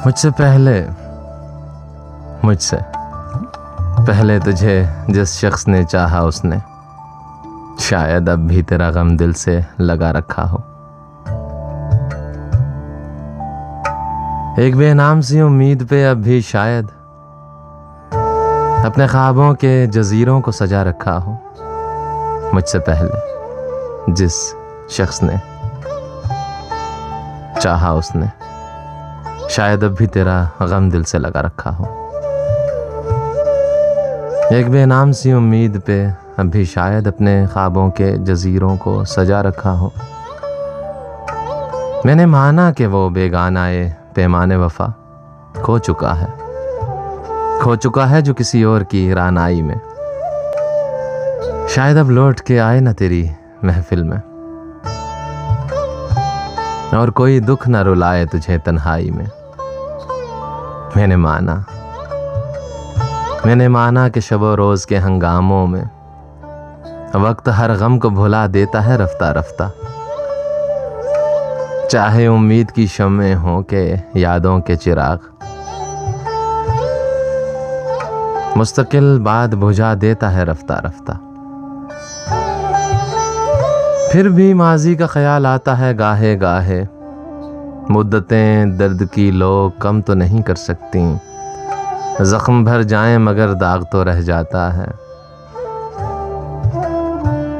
मुझसे पहले तुझे जिस शख्स ने चाहा उसने शायद अब भी तेरा गम दिल से लगा रखा हो। एक बेनाम सी उम्मीद पे अब भी शायद अपने ख्वाबों के जजीरों को सजा रखा हो। मुझसे पहले जिस शख्स ने चाहा उसने शायद अब भी तेरा गम दिल से लगा रखा हो। एक बेनाम सी उम्मीद पे अब भी शायद अपने ख्वाबों के जजीरों को सजा रखा हो। मैंने माना कि वो बेगाना ये पैमाने वफा खो चुका है जो किसी और की रानाई में। शायद अब लौट के आए ना तेरी महफिल में और कोई दुख न रुलाए तुझे तन्हाई में। मैंने माना कि शबो रोज के हंगामों में वक्त हर गम को भुला देता है रफ्ता रफ्ता। चाहे उम्मीद की शम्में हों के यादों के चिराग मुस्तकिल बात बुझा देता है रफ्ता रफ्ता। फिर भी माजी का ख्याल आता है गाहे गाहे। मुद्दतें दर्द की लोग कम तो नहीं कर सकती। जख्म भर जाएं मगर दाग तो रह जाता है।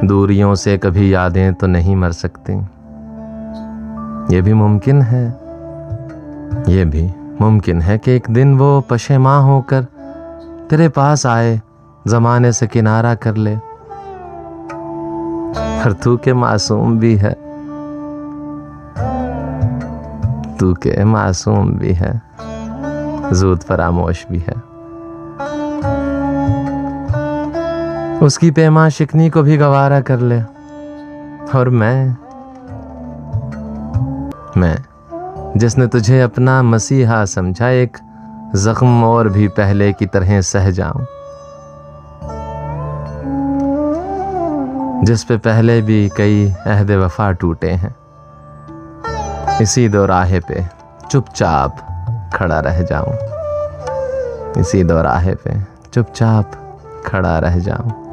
दूरियों से कभी यादें तो नहीं मर सकती। ये भी मुमकिन है कि एक दिन वो पशेमां होकर तेरे पास आए, जमाने से किनारा कर ले। पर तू के मासूम भी है, ज़ूद फरामोश भी है। उसकी पैमा शिकनी को भी गवारा कर ले। और मैं जिसने तुझे अपना मसीहा समझा, एक जख्म और भी पहले की तरह सह जाऊं। जिस पे पहले भी कई अहद वफा टूटे हैं। इसी दोराहे पे चुपचाप खड़ा रह जाऊं।